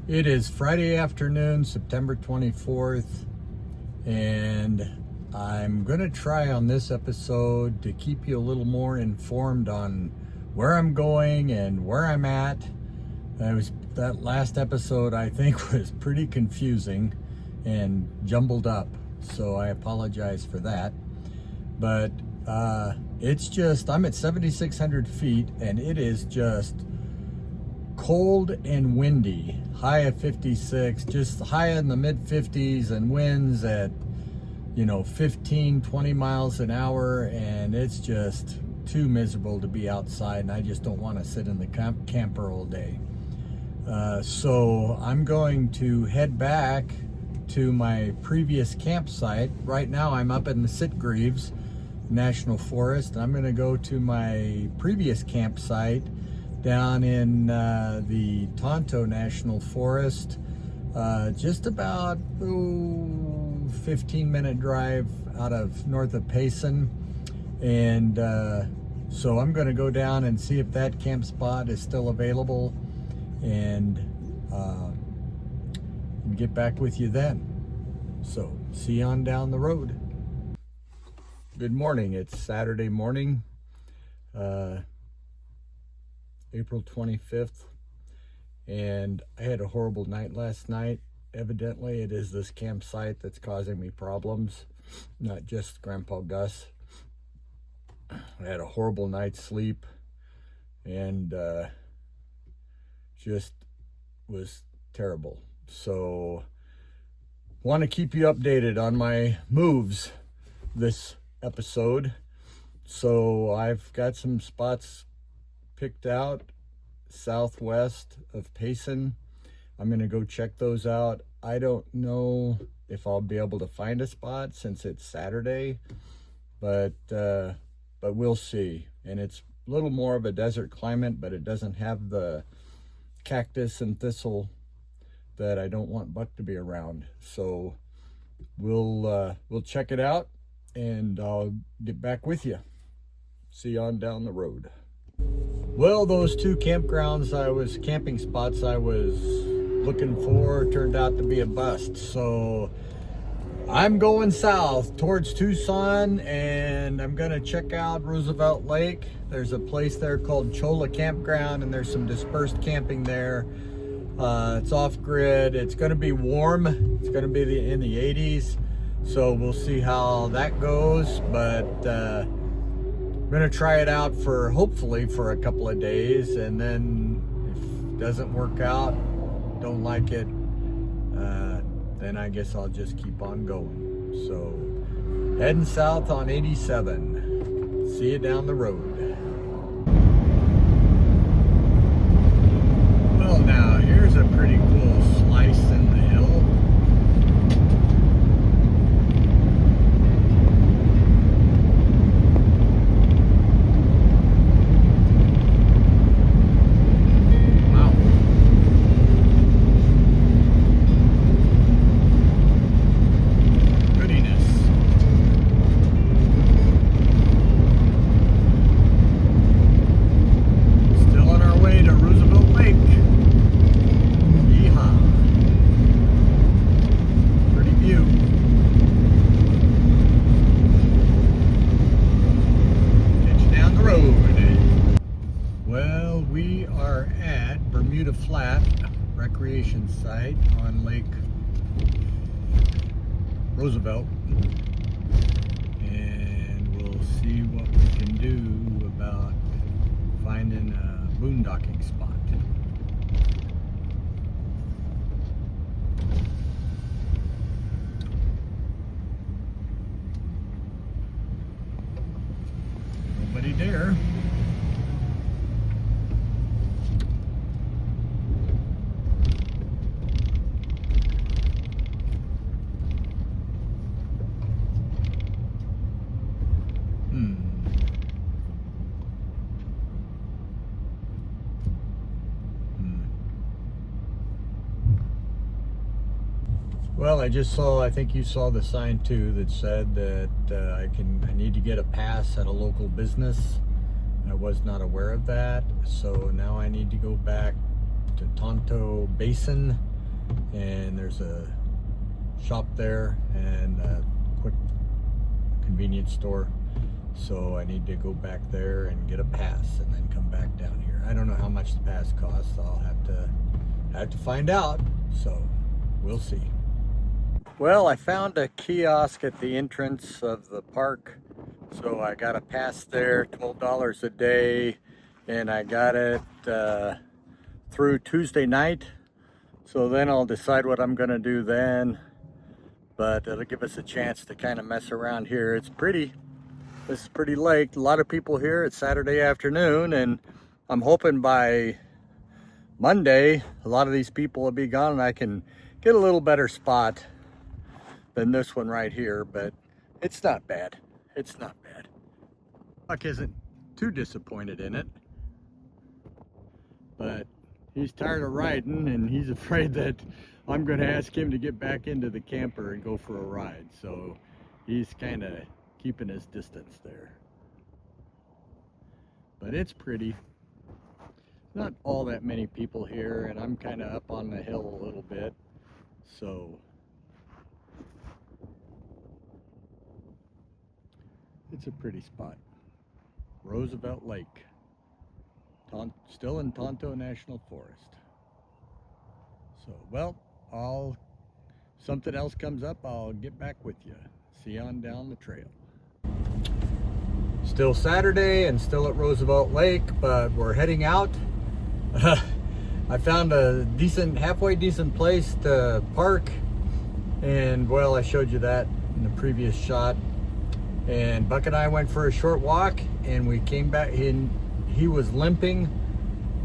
It is Friday afternoon, September 24th, and I'm going to try on this episode to keep you a little more informed on where I'm going and where I'm at. That last episode, I think, was pretty confusing and jumbled up, so I apologize for that. But it's just, I'm at 7,600 feet, and it is just cold and windy. High of 56, just high in the mid 50s, and winds at 15, 20 miles an hour, and it's just too miserable to be outside, and I just don't want to sit in the camper all day. So I'm going to head back to my previous campsite. Right now I'm up in the Sitgreaves National Forest. I'm going to go to my previous campsite down in the Tucson National Forest, just about 15-minute drive out of north of Payson. And so I'm going to go down and see if that camp spot is still available, and get back with you then. So see you on down the road. Good morning. It's Saturday morning, April 25th, and I had a horrible night last night. Evidently it is this campsite that's causing me problems, not just Grandpa Gus. I had a horrible night's sleep, and just was terrible. So want to keep you updated on my moves this episode. So I've got some spots picked out southwest of Payson. I'm going to go check those out. I don't know if I'll be able to find a spot since it's Saturday, but we'll see. And it's a little more of a desert climate, but it doesn't have the cactus and thistle that I don't want buck to be around. So we'll check it out, and I'll get back with you. See you on down the road. Well, those two camping spots I was looking for turned out to be a bust. So I'm going south towards Tucson, and I'm going to check out Roosevelt Lake. There's a place there called Cholla Campground, and there's some dispersed camping there. It's off-grid. It's going to be warm. It's going to be in the 80s. So we'll see how that goes. But I'm going to try it out hopefully for a couple of days. And then if it doesn't work out, don't like it, then I guess I'll just keep on going. So heading south on 87. See you down the road. Well, now here's a pretty cool slice in the hill. Wow. Goodiness. Still on our way to Roosevelt Lake. Pretty view. Get you down the road. Well, we are at Bermuda Flat recreation site on Lake Roosevelt, and we'll see what we can do about finding a boondocking spot. Nobody there. Well, I think you saw the sign too that said that I need to get a pass at a local business. I was not aware of that, so now I need to go back to Tonto Basin and there's a shop there and a quick convenience store. So I need to go back there and get a pass and then come back down here. I don't know how much the pass costs. I'll have to find out. So we'll see. Well, I found a kiosk at the entrance of the park. So I got a pass there, $12 a day, and I got it through Tuesday night. So then I'll decide what I'm gonna do then. But it'll give us a chance to kind of mess around here. It's pretty. This is pretty late. A lot of people here. It's Saturday afternoon, and I'm hoping by Monday a lot of these people will be gone and I can get a little better spot than this one right here. But it's not bad. It's not bad. Buck isn't too disappointed in it, but he's tired of riding and he's afraid that I'm going to ask him to get back into the camper and go for a ride. So he's kind of keeping his distance there. But it's pretty. Not all that many people here, and I'm kind of up on the hill a little bit. So it's a pretty spot. Roosevelt Lake. Still in Tonto National Forest. So, well, something else comes up, I'll get back with you. See you on down the trail. Still Saturday and still at Roosevelt Lake, but we're heading out. I found a halfway decent place to park, and well, I showed you that in the previous shot. And Buck and I went for a short walk, and we came back in. He was limping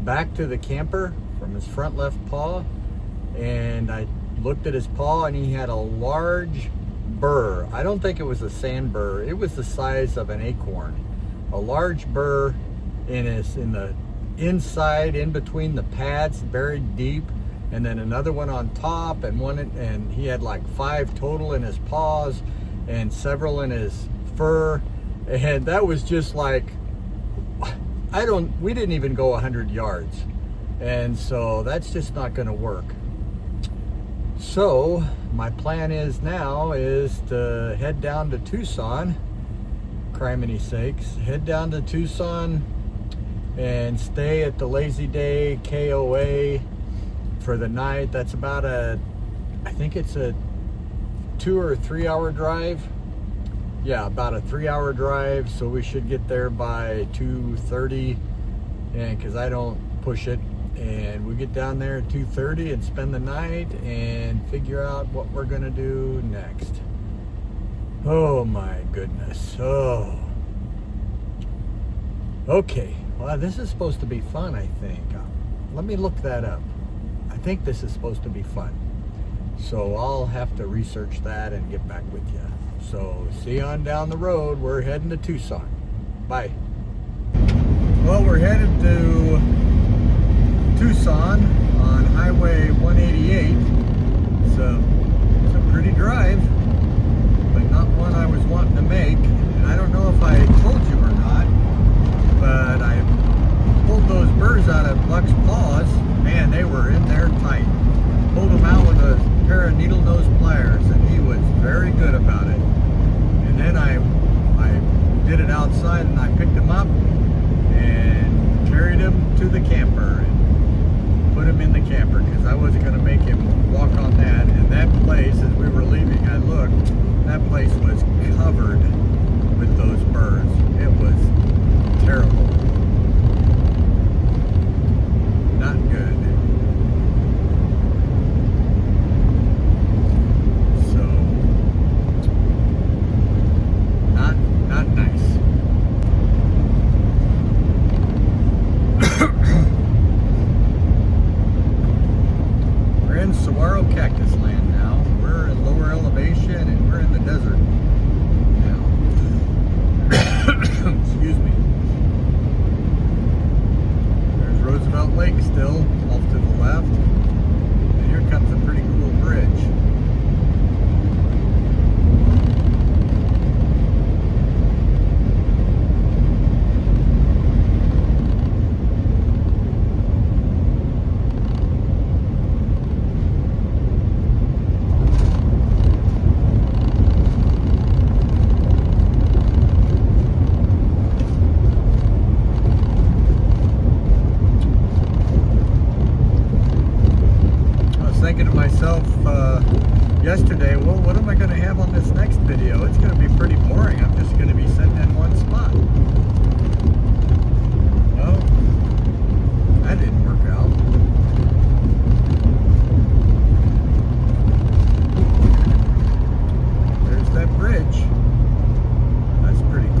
back to the camper from his front left paw, and I looked at his paw and he had a large burr. I don't think it was a sand burr. It was the size of an acorn. A large burr in the inside, in between the pads, buried deep, and then another one on top, and he had like 5 total in his paws and several in his fur. And that was just like, we didn't even go 100 yards. And so that's just not going to work. So my plan is to head down to Tucson, criminy sakes, head down to Tucson and stay at the Lazy Day KOA for the night. That's about I think it's a 2 or 3 hour drive. Yeah, about a 3 hour drive. So we should get there by 2:30, and because I don't push it. And we get down there at 2:30 and spend the night and figure out what we're gonna do next. Oh my goodness. Oh. Okay. Well, this is supposed to be fun, I think. Let me look that up. I think this is supposed to be fun. So I'll have to research that and get back with you. So see you on down the road. We're heading to Tucson. Bye. Well, we're headed to Tucson on Highway 188. It's a pretty drive, but not one I was wanting to make. And I don't know if I told you or not, but I pulled those burrs out of Buck's paws. Man, they were in there tight. Pulled them out with a pair of needle nose pliers, and he was very good about it. And then I did it outside, and I picked him up and carried him to the camper and put him in the camper, because I wasn't going to make him walk on that. And that place, as we were leaving, I looked, that place was covered with those burrs. It was terrible. Not good. So, not nice. We're in saguaro cactus land now. We're in lower elevation and we're in the desert now. Excuse me. There's Roosevelt Lake still off to the left. And here comes a pretty cool bridge. thinking to myself yesterday, well, what am I going to have on this next video? It's going to be pretty boring. I'm just going to be sitting in one spot. Well, that didn't work out. There's that bridge. That's pretty cool.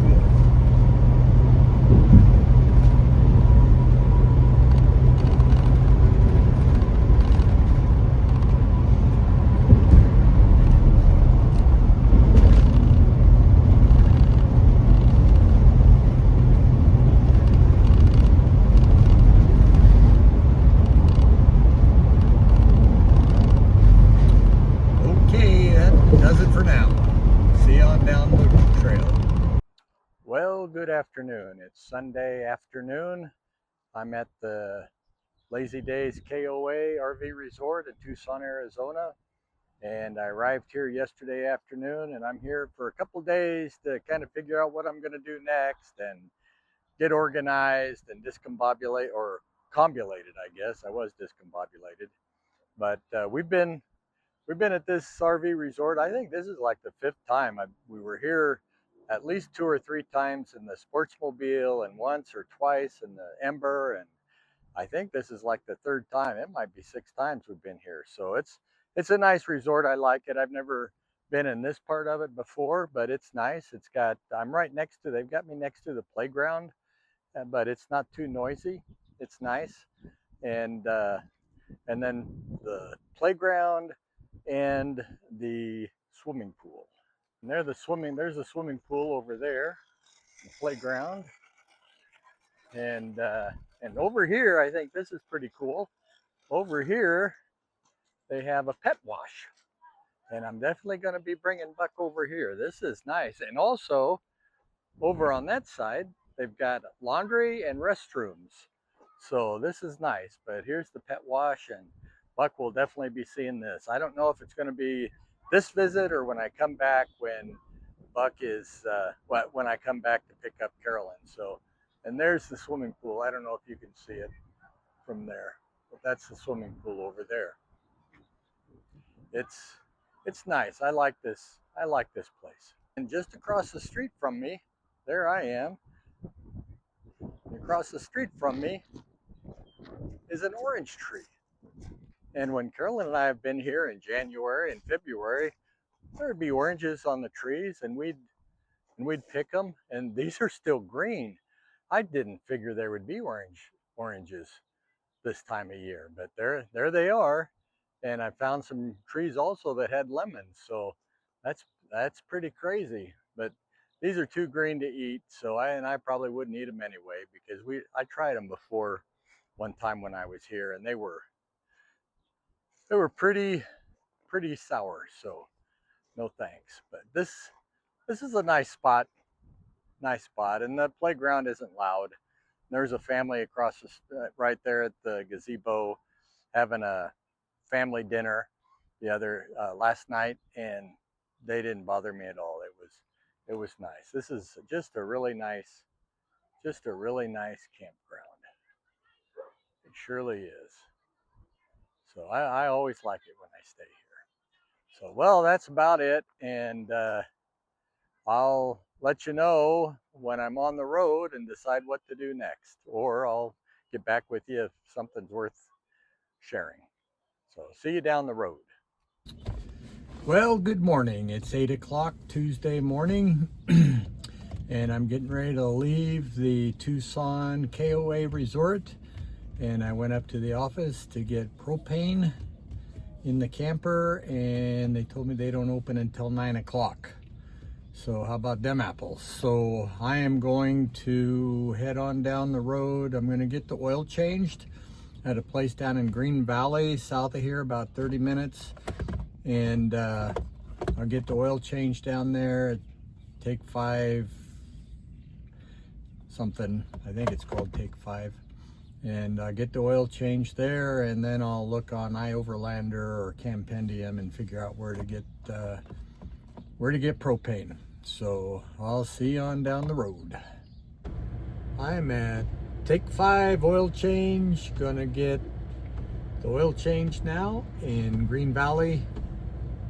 Does it for now. See you on down the trail. Well, good afternoon. It's Sunday afternoon. I'm at the Lazy Days KOA RV Resort in Tucson, Arizona. And I arrived here yesterday afternoon, and I'm here for a couple days to kind of figure out what I'm going to do next and get organized and discombobulate, or combulated, I guess. I was discombobulated. But we've been at this RV resort. I think this is like the 5th time. We were here at least 2 or 3 times in the Sportsmobile, and once or twice in the Ember, and I think this is like the 3rd time. It might be 6 times we've been here. So it's a nice resort. I like it. I've never been in this part of it before, but it's nice. I'm right next to, they've got me next to the playground, but it's not too noisy. It's nice. And then the playground and the swimming pool. And there's a swimming pool over there, the playground. And over here, I think this is pretty cool. Over here, they have a pet wash. And I'm definitely going to be bringing Buck over here. This is nice. And also, over on that side, they've got laundry and restrooms. So this is nice. But here's the pet wash, and Buck will definitely be seeing this. I don't know if it's going to be this visit or when I come back, when Buck is, when I come back to pick up Carolyn. So, and there's the swimming pool. I don't know if you can see it from there, but that's the swimming pool over there. It's nice. I like this place. And just across the street from me, there I am. Across the street from me is an orange tree. And when Carolyn and I have been here in January and February, there would be oranges on the trees, and we'd pick them, and these are still green. I didn't figure there would be oranges this time of year, but there they are. And I found some trees also that had lemons, so that's pretty crazy. But these are too green to eat, so I probably wouldn't eat them anyway, because I tried them before one time when I was here, and they were pretty sour, so no thanks. But this is a nice spot, and the playground isn't loud. There's a family across right there at the gazebo having a family dinner last night, and they didn't bother me at all. It was nice. This is just a really nice campground. It surely is. So I always like it when I stay here. So, well, that's about it. And I'll let you know when I'm on the road and decide what to do next. Or I'll get back with you if something's worth sharing. So, see you down the road. Well, good morning. It's 8 o'clock Tuesday morning. And I'm getting ready to leave the Tucson KOA Resort. And I went up to the office to get propane in the camper, and they told me they don't open until 9 o'clock. So how about them apples? So I am going to head on down the road. I'm going to get the oil changed at a place down in Green Valley, south of here, about 30 minutes. And I'll get the oil changed down there. Take 5 something. I think it's called Take 5. And get the oil change there, and then I'll look on iOverlander or Campendium and figure out where to get propane. So I'll see you on down the road. I'm at Take 5 oil change. Gonna get The oil change now in Green Valley,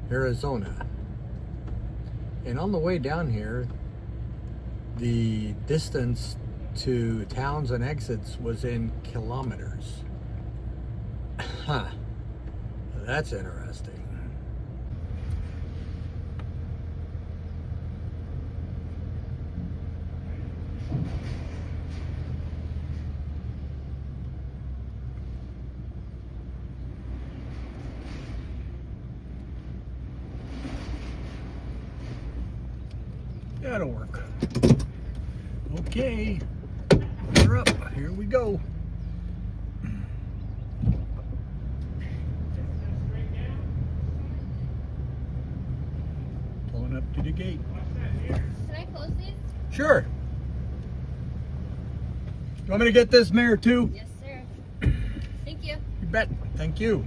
Arizona. And on the way down here, the distance to towns and exits was in kilometers. Huh. That's interesting. That'll work. Okay, we're up. Here we go. Pulling up to the gate. Can I close these? Sure. You want me to get this mare too? Yes, sir. Thank you. You bet. Thank you.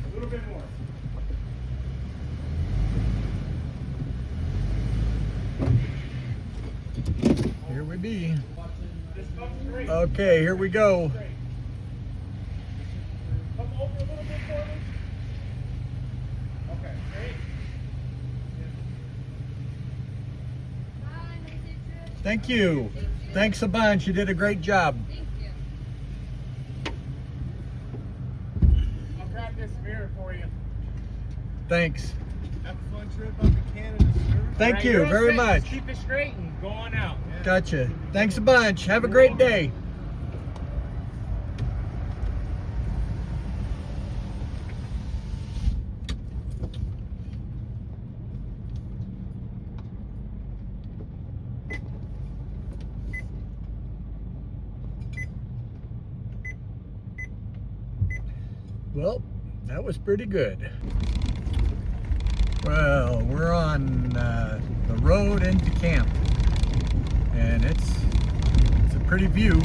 A little bit more. Here we be. Just come straight. Okay, here we go. Straight. Come over a little bit for me. Okay, straight. Bye, nice trip. Thank you. Thanks a bunch. You did a great job. Thank you. I'll grab this mirror for you. Thanks. Have a fun trip up to Canada, sir. Thank Alright, you you're all very set. much. Just keep it straight and go on out. Gotcha. Thanks a bunch. Have a great day. Well, that was pretty good. Well, we're on the road into camp, and it's a pretty view.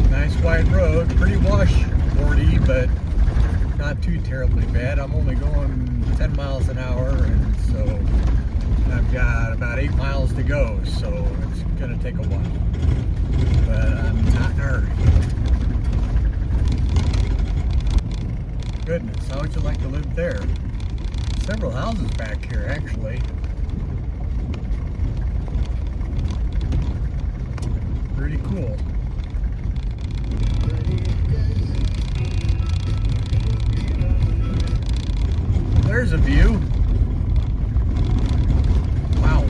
Nice wide road, pretty washboardy, but not too terribly bad. I'm only going 10 miles an hour, and so I've got about 8 miles to go, so it's gonna take a while, but I'm not in a hurry. Goodness, how would you like to live there? Several houses back here, actually. Pretty cool. There's a view. Wow.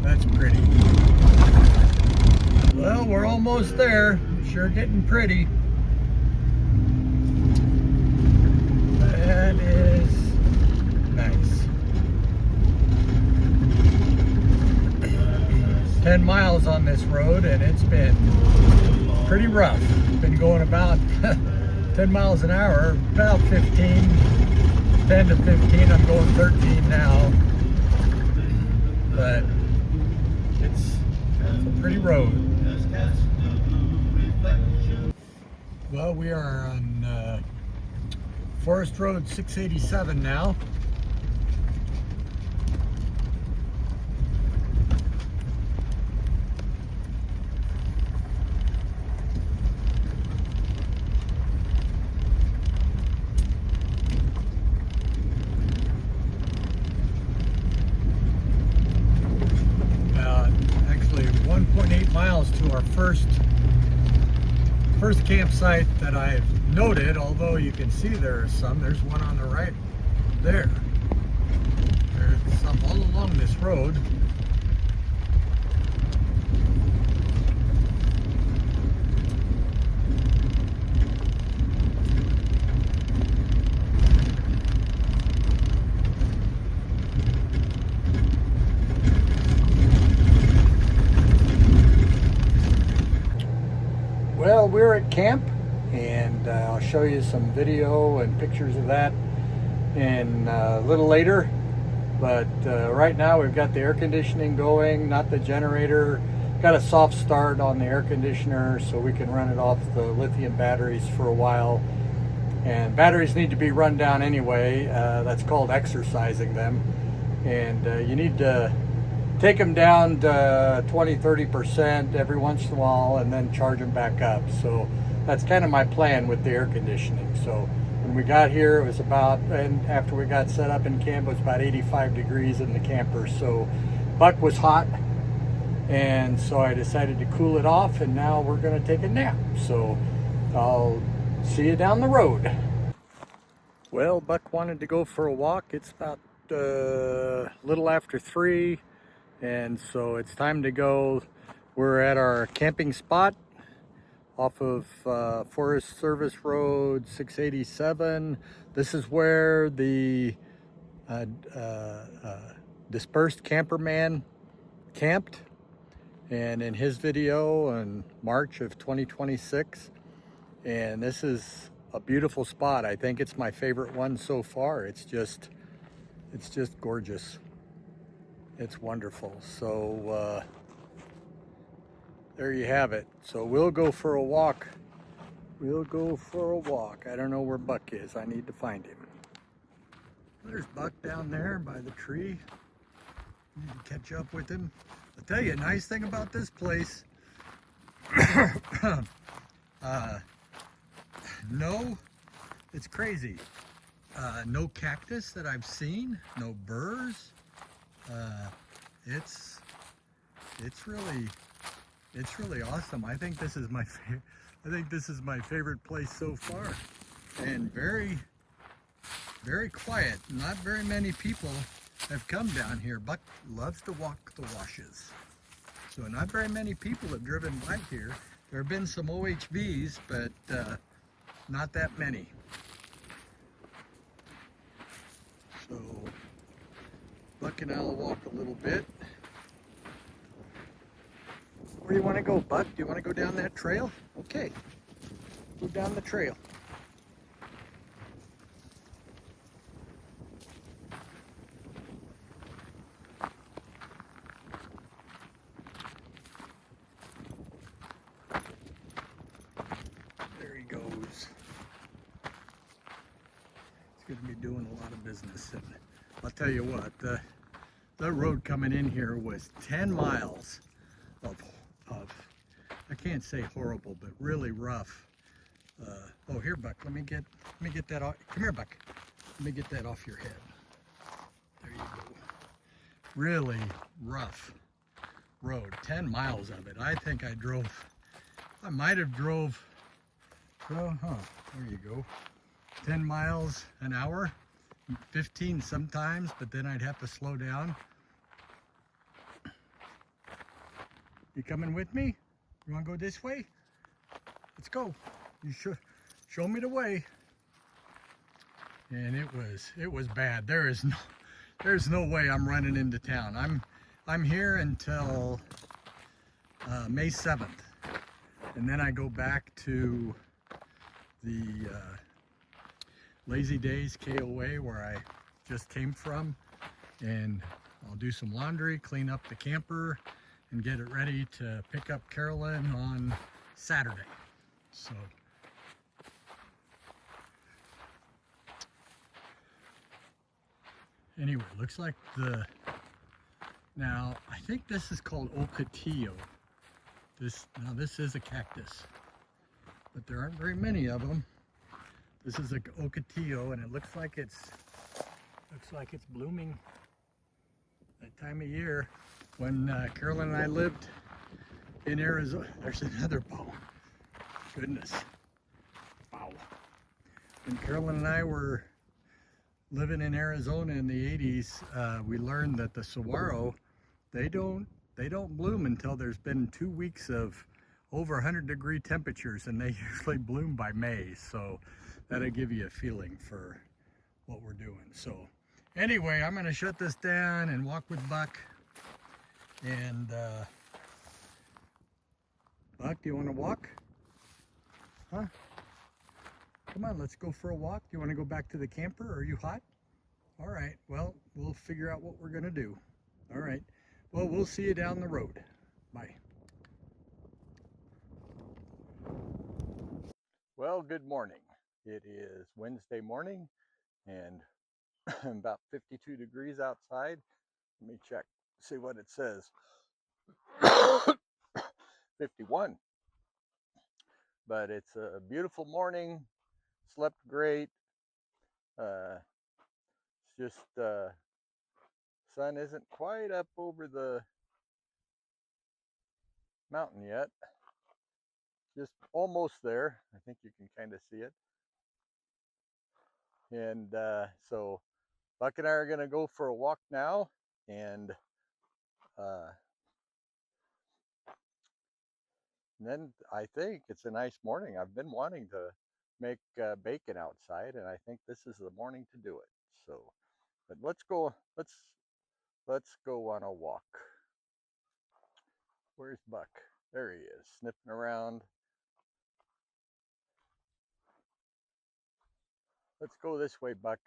That's pretty. Well, we're almost there. Sure getting pretty. That is nice. 10 miles on this road, and it's been pretty rough. Been going about 10 miles an hour, about 15, 10 to 15. I'm going 13 now, but it's a pretty road. Well, we are on Forest Road 687 now. Actually 1.8 miles to our first campsite that I've noted, although you can see there's one on the right there. There's some all along this road. we're at camp, and I'll show you some video and pictures of that in a little later. But right now we've got the air conditioning going, not the generator. Got a soft start on the air conditioner so we can run it off the lithium batteries for a while. And batteries need to be run down anyway. That's called exercising them. And you need to take them down to 20-30% every once in a while and then charge them back up. So that's kind of my plan with the air conditioning. So when we got here, it was about, and after we got set up in camp, it was about 85 degrees in the camper. So Buck was hot, and so I decided to cool it off, and now we're gonna take a nap. So I'll see you down the road. Well, Buck wanted to go for a walk. It's about a little after 3, and so it's time to go. We're at our camping spot off of Forest Service Road 687. This is where the dispersed camper man camped, and in his video in March of 2026. And this is a beautiful spot. I think it's my favorite one so far. It's just gorgeous. It's wonderful. So there you have it. So we'll go for a walk. We'll go for a walk. I don't know where Buck is. I need to find him. There's Buck down there by the tree. Need to catch up with him. I'll tell you a nice thing about this place. No, it's crazy. No cactus that I've seen. No burrs. It's really awesome. I think this is my favorite place so far, and very quiet. Not very many people have come down here. Buck loves to walk the washes, so not very many people have driven by here. There have been some OHVs, but not that many. So Buck and I'll walk a little bit. Where do you want to go, Buck? Do you want to go down that trail? Okay, go down the trail. There he goes. He's going to be doing a lot of business. And I'll tell you what, the road coming in here was 10 miles of I can't say horrible, but really rough. Oh, here, Buck. Let me get that off. Come here, Buck. Let me get that off your head. There you go. Really rough road. 10 miles of it. I think I might have drove. There you go. 10 miles an hour, 15 sometimes, but then I'd have to slow down. You coming with me? You want to go this way? Let's go. You should show me the way. And it was bad. There's no way I'm running into town. I'm here until May 7th, and then I go back to the Lazy Days KOA where I just came from, and I'll do some laundry, clean up the camper, and get it ready to pick up Carolyn on Saturday. So anyway, looks like now I think this is called Ocotillo. This is a cactus, but there aren't very many of them. This is a Ocotillo, and it looks like it's blooming that time of year. When Carolyn and I lived in Arizona, there's another bow. Goodness. Wow. When Carolyn and I were living in Arizona in the 80s, we learned that the saguaro, they don't bloom until there's been 2 weeks of over 100-degree temperatures, and they usually bloom by May. So that'll give you a feeling for what we're doing. So anyway, I'm going to shut this down and walk with Buck. And Buck, do you want to walk? Huh? Come on, let's go for a walk. Do you want to go back to the camper? Are you hot? All right, well, we'll figure out what we're going to do. All right, well, we'll see you down the road. Bye. Well, good morning. It is Wednesday morning and about 52 degrees outside. Let me check, see what it says. 51. But it's a beautiful morning. Slept great. It's just sun isn't quite up over the mountain yet. Just almost there. I think you can kind of see it. And so Buck and I are going to go for a walk now. And then I think it's a nice morning. I've been wanting to make bacon outside, and I think this is the morning to do it. So, but let's go on a walk. Where's Buck? There he is, sniffing around. Let's go this way, Buck.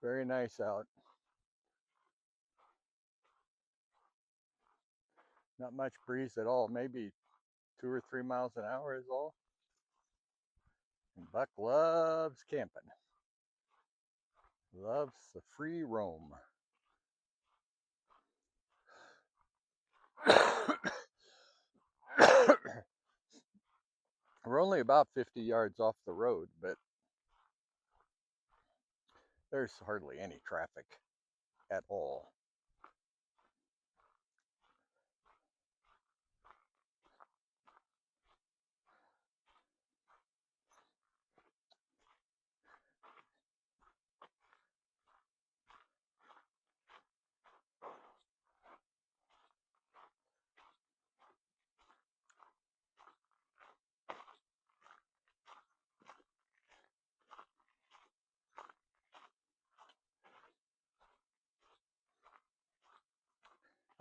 Very nice out. Not much breeze at all, maybe 2 or 3 miles an hour is all. And Buck loves camping. Loves the free roam. We're only about 50 yards off the road, but there's hardly any traffic at all.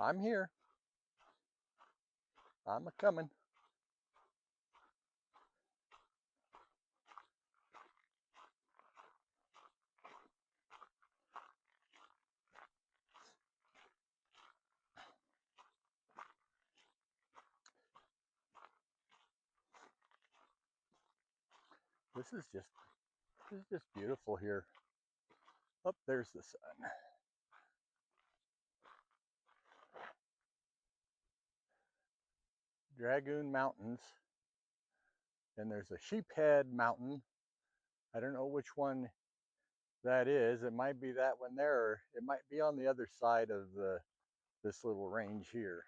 I'm here. I'm a coming. This is just beautiful here. Up there's the sun. Dragoon Mountains. And there's a Sheephead Mountain. I don't know which one that is. It might be that one there, or it might be on the other side of this little range here.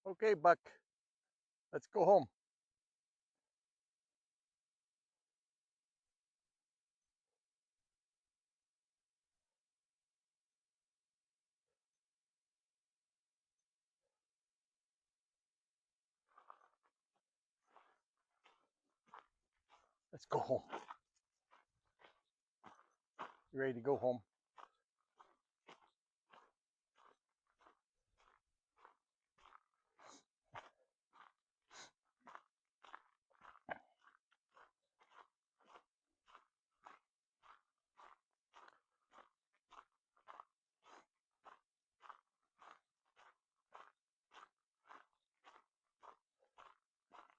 Okay, Buck, let's go home. Let's go home. You ready to go home?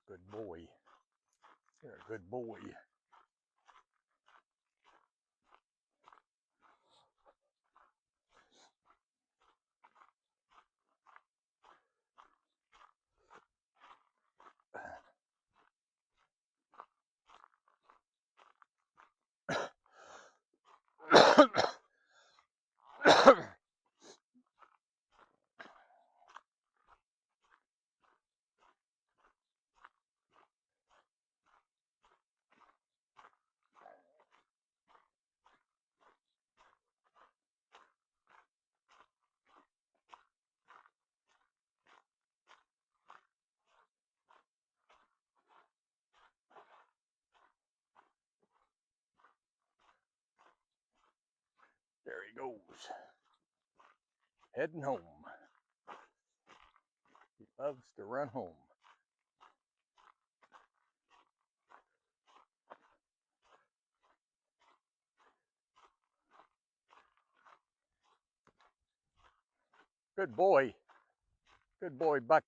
Good boy. You're a good boy. There he goes. Heading home. He loves to run home. Good boy. Good boy, Buck.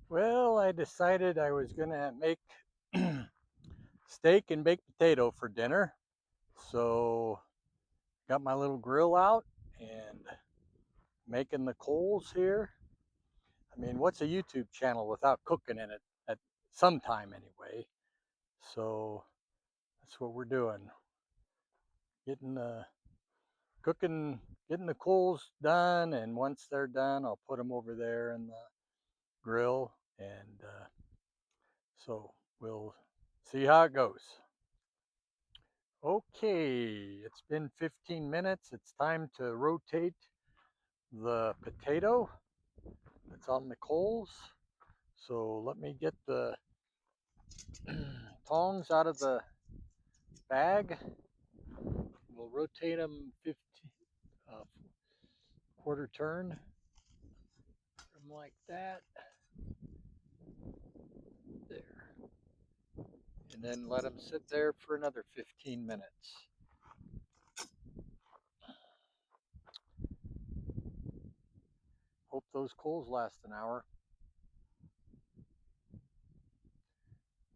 Well, I decided I was gonna make steak and baked potato for dinner. So got my little grill out and making the coals here. I mean, what's a YouTube channel without cooking in it at some time anyway? So that's what we're doing. Getting the cooking, getting the coals done, and once they're done, I'll put them over there in the grill, and so we'll see how it goes. Okay, it's been 15 minutes. It's time to rotate the potato that's on the coals. So let me get the tongs out of the bag. We'll rotate them 15, quarter turn, from like that, there, and then let them sit there for another 15 minutes. Hope those coals last an hour.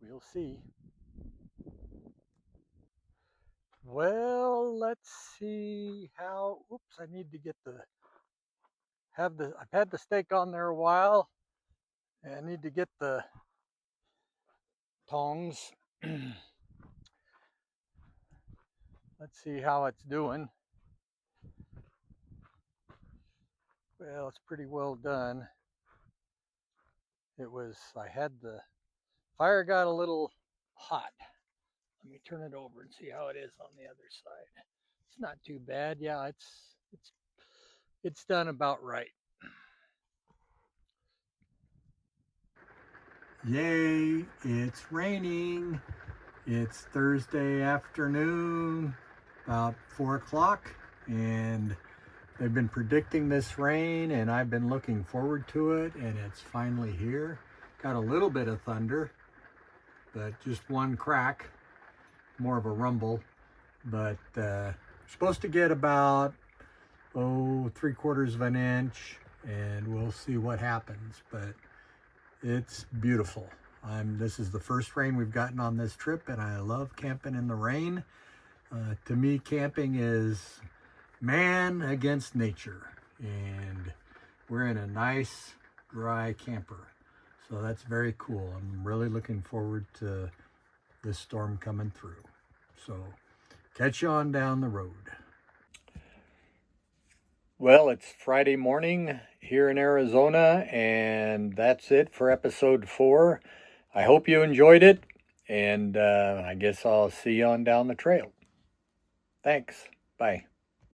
We'll see. Well, let's see how, oops, I need to get I've had the steak on there a while, and I need to get the tongs. Let's see how it's doing. Well, it's pretty well done. I had the fire got a little hot. Let me turn it over and see how it is on the other side. It's not too bad. Yeah, it's done about right. Yay, it's raining. It's Thursday afternoon, about 4 o'clock, and they've been predicting this rain, and I've been looking forward to it, and it's finally here. Got a little bit of thunder, but just one crack, more of a rumble. But supposed to get about 3/4 of an inch, and we'll see what happens. But it's beautiful. This is the first rain we've gotten on this trip, and I love camping in the rain. To me, camping is man against nature, and we're in a nice dry camper, so that's very cool. I'm really looking forward to this storm coming through. So catch you on down the road. Well, it's Friday morning here in Arizona, and that's it for episode 4. I hope you enjoyed it, and I guess I'll see you on down the trail. Thanks. Bye.